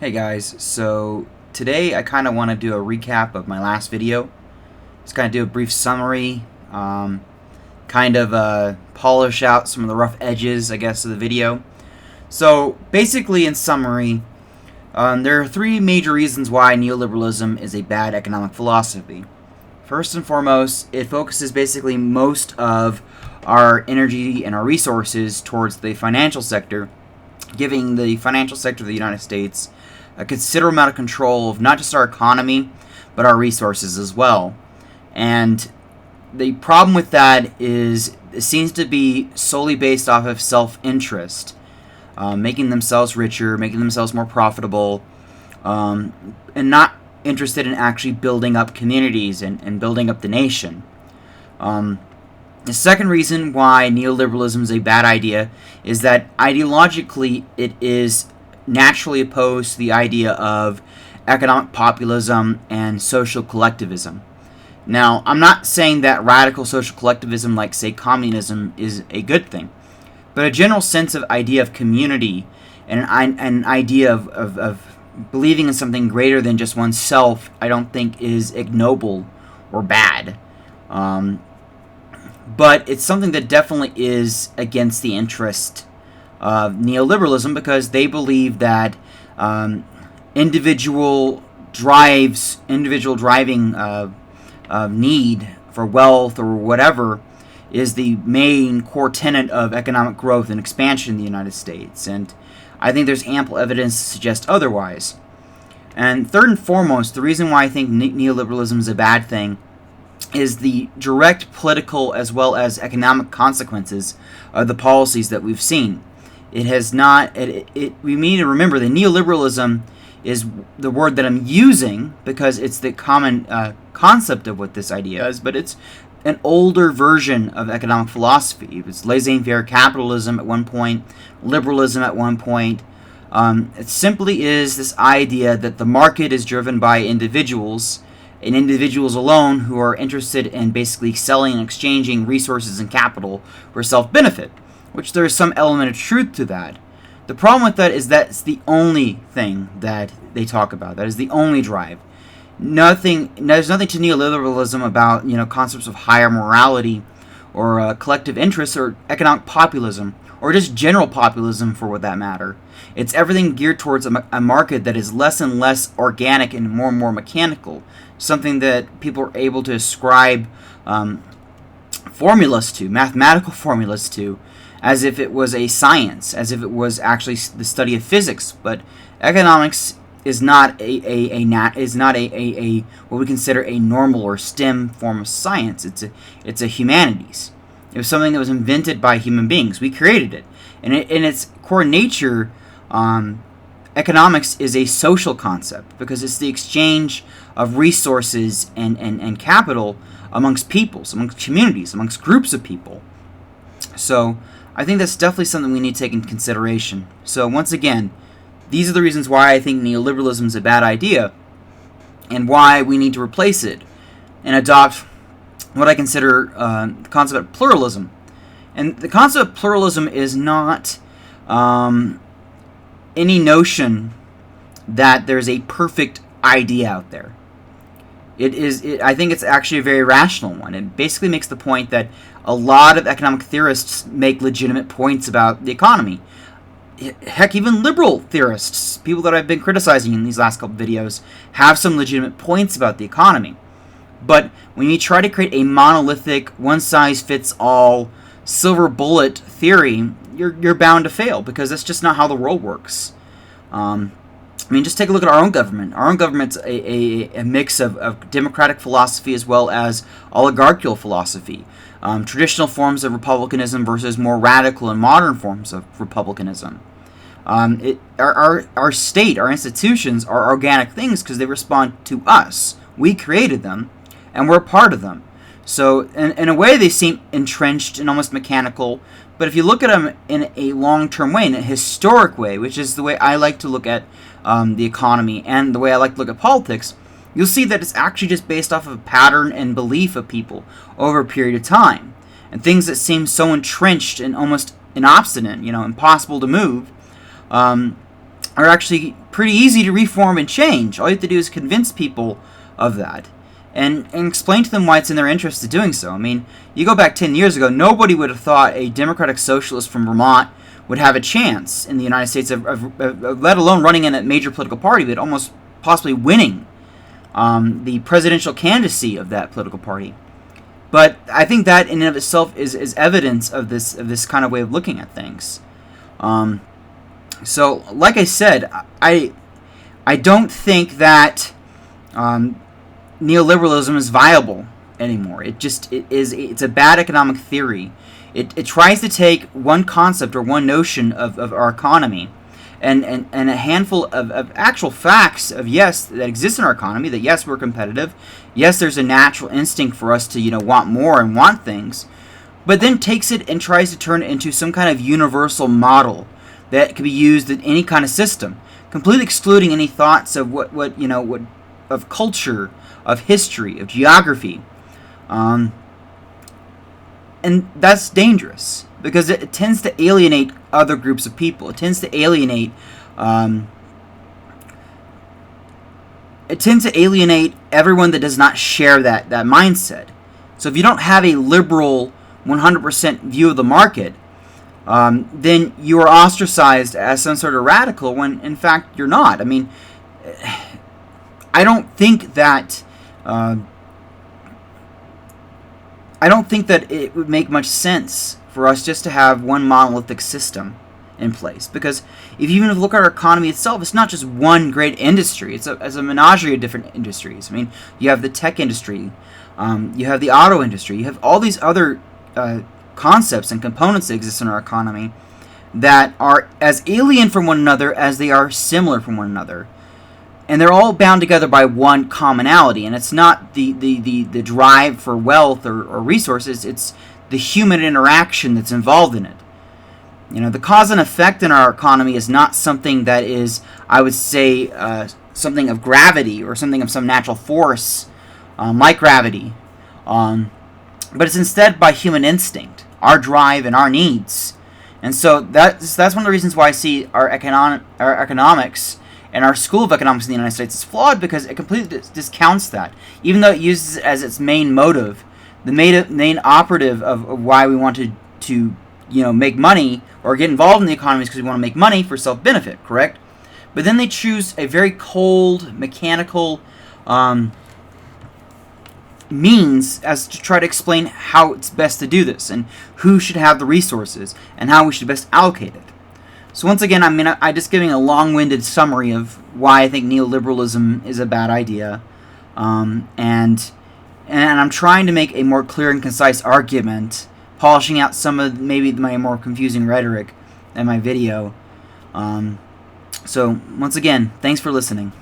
Hey guys, so today I kind of want to do a recap of my last video. Just kind of do a brief summary, polish out some of the rough edges, I guess, of the video. So basically, in summary, there are three major reasons why neoliberalism is a bad economic philosophy. First and foremost, it focuses basically most of our energy and our resources towards the financial sector, giving the financial sector of the United States a considerable amount of control of not just our economy, but our resources as well. And the problem with that is it seems to be solely based off of self-interest, making themselves richer, making themselves more profitable, and not interested in actually building up communities and building up the nation. The second reason why neoliberalism is a bad idea is that ideologically it is naturally opposed to the idea of economic populism and social collectivism. Now, I'm not saying that radical social collectivism, like, say, communism, is a good thing, but a general sense of idea of community and an idea of believing in something greater than just oneself, I don't think is ignoble or bad. But it's something that definitely is against the interest of neoliberalism, because they believe that individual driving need for wealth or whatever is the main core tenet of economic growth and expansion in the United States. And I think there's ample evidence to suggest otherwise. And third and foremost, the reason why I think neoliberalism is a bad thing is the direct political as well as economic consequences of the policies that we've seen. It has not. We need to remember that neoliberalism is the word that I'm using because it's the common concept of what this idea is, but it's an older version of economic philosophy. It was laissez-faire capitalism at one point, liberalism at one point. It simply is this idea that the market is driven by individuals, and individuals alone, who are interested in basically selling and exchanging resources and capital for self-benefit, which there is some element of truth to that. The problem with that is that's the only thing that they talk about. That is the only drive. There's nothing to neoliberalism about, concepts of higher morality or collective interests or economic populism or just general populism, for what that matter. It's everything geared towards a market that is less and less organic and more mechanical, something that people are able to ascribe formulas to, mathematical formulas to, as if it was a science, as if it was actually the study of physics. But economics is not a what we consider a normal or STEM form of science. It's a humanities. It was something that was invented by human beings. We created it, and in its core nature, economics is a social concept because it's the exchange of resources and capital amongst peoples, amongst communities, amongst groups of people. So I think that's definitely something we need to take into consideration. So once again, these are the reasons why I think neoliberalism is a bad idea and why we need to replace it and adopt what I consider the concept of pluralism. And the concept of pluralism is not any notion that there's a perfect idea out there. I think it's actually a very rational one. It basically makes the point that a lot of economic theorists make legitimate points about the economy. Heck, even liberal theorists, people that I've been criticizing in these last couple videos, have some legitimate points about the economy. But when you try to create a monolithic, one-size-fits-all, silver bullet theory, you're bound to fail, because that's just not how the world works. Just take a look at our own government. Our own government's a mix of democratic philosophy as well as oligarchical philosophy. Traditional forms of republicanism versus more radical and modern forms of republicanism. Our state, our institutions are organic things because they respond to us. We created them, and we're part of them. So in a way, they seem entrenched and almost mechanical. But if you look at them in a long-term way, in a historic way, which is the way I like to look at the economy and the way I like to look at politics, you'll see that it's actually just based off of a pattern and belief of people over a period of time. And things that seem so entrenched and almost obstinate, impossible to move, are actually pretty easy to reform and change. All you have to do is convince people of that and explain to them why it's in their interest to doing so. I mean, you go back 10 years ago, nobody would have thought a democratic socialist from Vermont would have a chance in the United States, let alone running in a major political party, but almost possibly winning the presidential candidacy of that political party. But I think that in and of itself is evidence of this kind of way of looking at things. So, like I said, I don't think that neoliberalism is viable anymore. It's a bad economic theory. It tries to take one concept or one notion of our economy and a handful of actual facts of, yes, that exist in our economy, that yes, we're competitive, yes, there's a natural instinct for us to want more and want things, but then takes it and tries to turn it into some kind of universal model that can be used in any kind of system, completely excluding any thoughts of what of culture, of history, of geography, and that's dangerous because it tends to alienate other groups of people. It tends to alienate. It tends to alienate everyone that does not share that mindset. So if you don't have a liberal 100% view of the market, then you are ostracized as some sort of radical when in fact you're not. I mean, I don't think that it would make much sense for us just to have one monolithic system in place. Because if you even look at our economy itself, it's not just one great industry. It's a menagerie of different industries. I mean, you have the tech industry, you have the auto industry, you have all these other concepts and components that exist in our economy that are as alien from one another as they are similar from one another. And they're all bound together by one commonality, and it's not the drive for wealth or resources, it's the human interaction that's involved in it. The cause and effect in our economy is not something that is, I would say, something of gravity or something of some natural force like gravity, but it's instead by human instinct, our drive and our needs. And so that's one of the reasons why I see our economics and our School of Economics in the United States is flawed, because it completely discounts that. Even though it uses it as its main motive, the main operative of why we want to make money or get involved in the economy is because we want to make money for self-benefit, correct? But then they choose a very cold, mechanical means as to try to explain how it's best to do this and who should have the resources and how we should best allocate it. So once again, I'm just giving a long-winded summary of why I think neoliberalism is a bad idea, and I'm trying to make a more clear and concise argument, polishing out some of maybe my more confusing rhetoric in my video. So once again, thanks for listening.